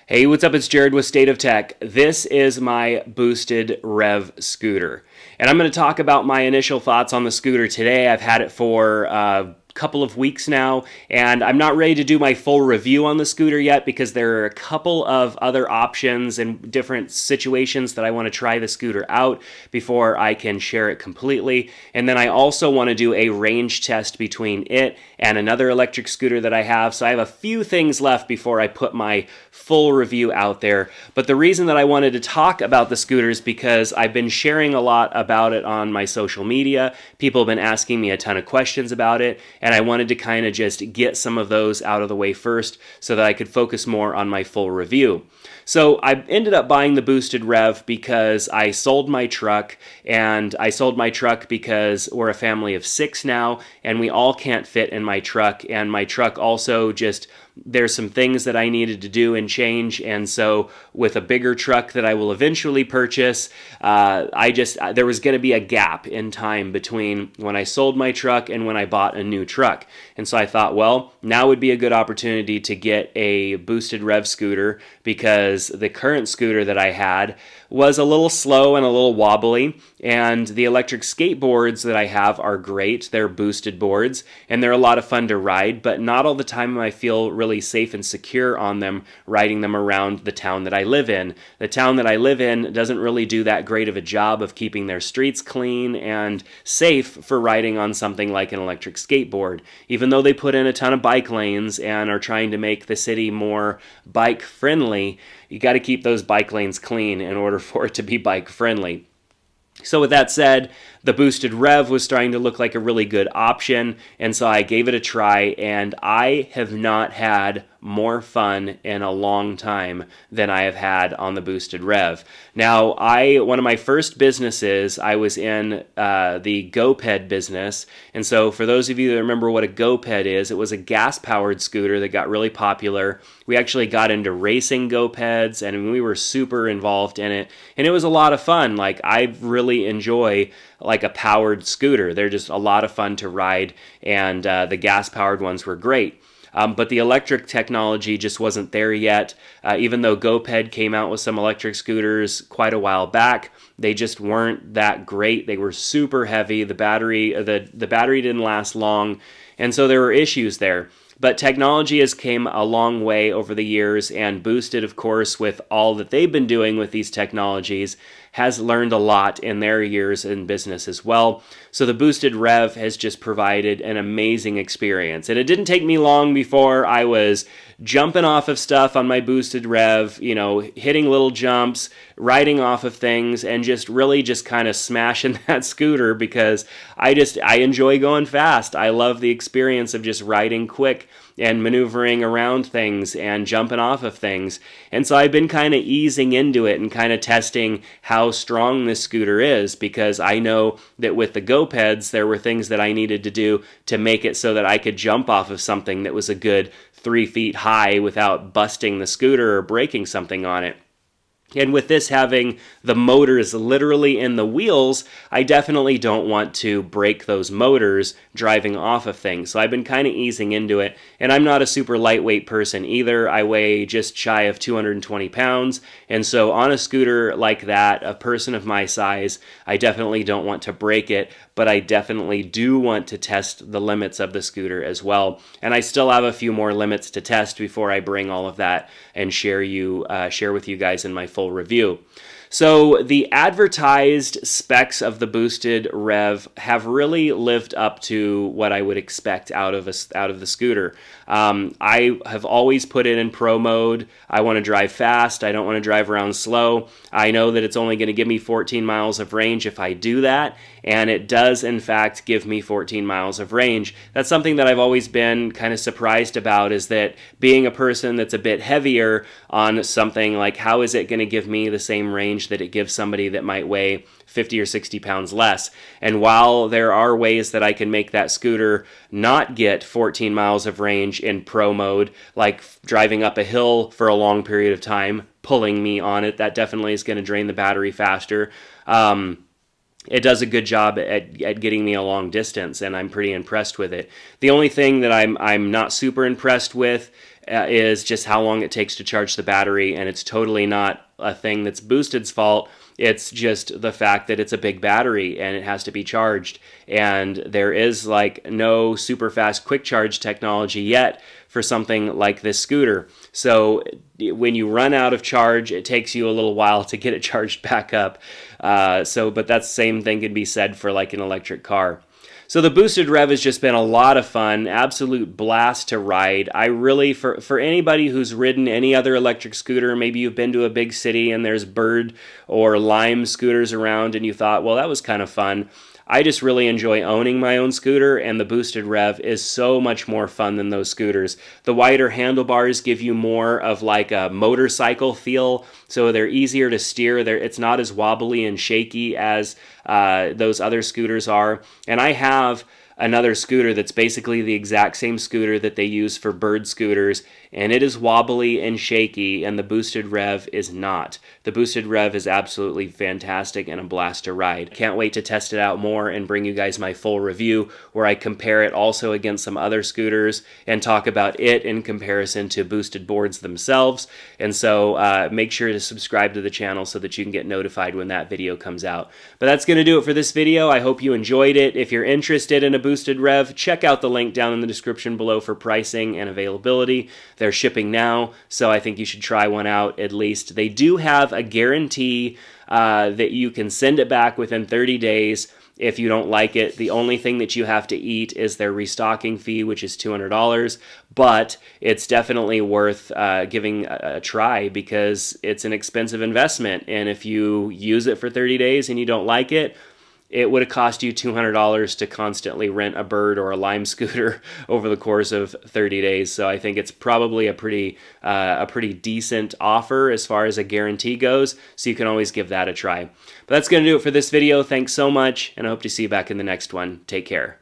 Hey, what's up? It's Jared with State of Tech. This is my boosted Rev Scooter. And I'm going to talk about my initial thoughts on the scooter today. I've had it for a couple of weeks now, and I'm not ready to do my full review on the scooter yet because there are a couple of other options and different situations that I want to try the scooter out before I can share it completely. And then I also want to do a range test between it and another electric scooter that I have. So I have a few things left before I put my full review out there. But the reason that I wanted to talk about the scooter is because I've been sharing a lot about it on my social media. People have been asking me a ton of questions about it, and I wanted to kind of just get some of those out of the way first so that I could focus more on my full review. So I ended up buying the boosted Rev because I sold my truck, and I sold my truck because we're a family of 6 now, and we all can't fit in my truck, and my truck also just there's some things that I needed to do and change, and so with a bigger truck that I will eventually purchase, there was going to be a gap in time between when I sold my truck and when I bought a new truck. And so I thought, well, now would be a good opportunity to get a boosted Rev scooter because the current scooter that I had was a little slow and a little wobbly, and the electric skateboards that I have are great. They're boosted boards, and they're a lot of fun to ride, but not all the time I feel really safe and secure on them, riding them around the town that I live in. The town that I live in doesn't really do that great of a job of keeping their streets clean and safe for riding on something like an electric skateboard. Even though they put in a ton of bike lanes and are trying to make the city more bike friendly, you got to keep those bike lanes clean in order for it to be bike friendly. So with that said, the boosted Rev was starting to look like a really good option, and so I gave it a try, and I have not had more fun in a long time than I have had on the boosted Rev. Now, one of my first businesses, I was in the GoPed business, and so for those of you that remember what a GoPed is, it was a gas-powered scooter that got really popular. We actually got into racing GoPeds, and we were super involved in it, and it was a lot of fun. Like, I really enjoy like a powered scooter. They're just a lot of fun to ride, and the gas-powered ones were great. But the electric technology just wasn't there yet. Even though GoPed came out with some electric scooters quite a while back, they just weren't that great. They were super heavy. The battery didn't last long, and so there were issues there. But technology has came a long way over the years, and Boosted, of course, with all that they've been doing with these technologies, has learned a lot in their years in business as well. So the Boosted Rev has just provided an amazing experience. And it didn't take me long before I was jumping off of stuff on my Boosted Rev, hitting little jumps, riding off of things, and just really just kind of smashing that scooter because I enjoy going fast. I love the experience of just riding quick and maneuvering around things and jumping off of things. And so I've been kind of easing into it and kind of testing how strong this scooter is, because I know that with the GoPeds, there were things that I needed to do to make it so that I could jump off of something that was a good 3 feet high without busting the scooter or breaking something on it. And with this having the motors literally in the wheels, I definitely don't want to break those motors driving off of things. So I've been kind of easing into it. And I'm not a super lightweight person either. I weigh just shy of 220 pounds. And so on a scooter like that, a person of my size, I definitely don't want to break it. But I definitely do want to test the limits of the scooter as well. And I still have a few more limits to test before I bring all of that and share with you guys in my full review. So the advertised specs of the boosted Rev have really lived up to what I would expect out of the scooter. I have always put it in pro mode. I want to drive fast. I don't want to drive around slow. I know that it's only going to give me 14 miles of range if I do that, and it does in fact give me 14 miles of range. That's something that I've always been kind of surprised about, is that being a person that's a bit heavier on something, like how is it going to give me the same range that it gives somebody that might weigh 50 or 60 pounds less? And while there are ways that I can make that scooter not get 14 miles of range in pro mode, like driving up a hill for a long period of time, pulling me on it, that definitely is going to drain the battery faster. it does a good job at getting me a long distance, and I'm pretty impressed with it. The only thing that I'm not super impressed with is just how long it takes to charge the battery, and it's totally not a thing that's Boosted's fault. It's just the fact that it's a big battery and it has to be charged, and there is like no super fast quick charge technology yet for something like this scooter. So when you run out of charge, it takes you a little while to get it charged back up. But that same thing can be said for like an electric car. So the Boosted Rev has just been a lot of fun, absolute blast to ride. I really, for anybody who's ridden any other electric scooter, maybe you've been to a big city and there's Bird or Lime scooters around and you thought, well, that was kind of fun. I just really enjoy owning my own scooter, and the Boosted Rev is so much more fun than those scooters. The wider handlebars give you more of like a motorcycle feel, so they're easier to steer. It's not as wobbly and shaky as those other scooters are. And I have another scooter that's basically the exact same scooter that they use for Bird scooters, and it is wobbly and shaky, and the Boosted Rev is not. The Boosted Rev is absolutely fantastic and a blast to ride. Can't wait to test it out more and bring you guys my full review where I compare it also against some other scooters and talk about it in comparison to boosted boards themselves. And so make sure to subscribe to the channel so that you can get notified when that video comes out. But that's going to do it for this video. I hope you enjoyed it. If you're interested in a Boosted Rev, check out the link down in the description below for pricing and availability. They're shipping now, so I think you should try one out at least. They do have a guarantee that you can send it back within 30 days if you don't like it. The only thing that you have to eat is their restocking fee, which is $200, but it's definitely worth giving a try because it's an expensive investment, and if you use it for 30 days and you don't like it, it would have cost you $200 to constantly rent a Bird or a Lime scooter over the course of 30 days. So I think it's probably a pretty decent offer as far as a guarantee goes. So you can always give that a try. But that's going to do it for this video. Thanks so much, and I hope to see you back in the next one. Take care.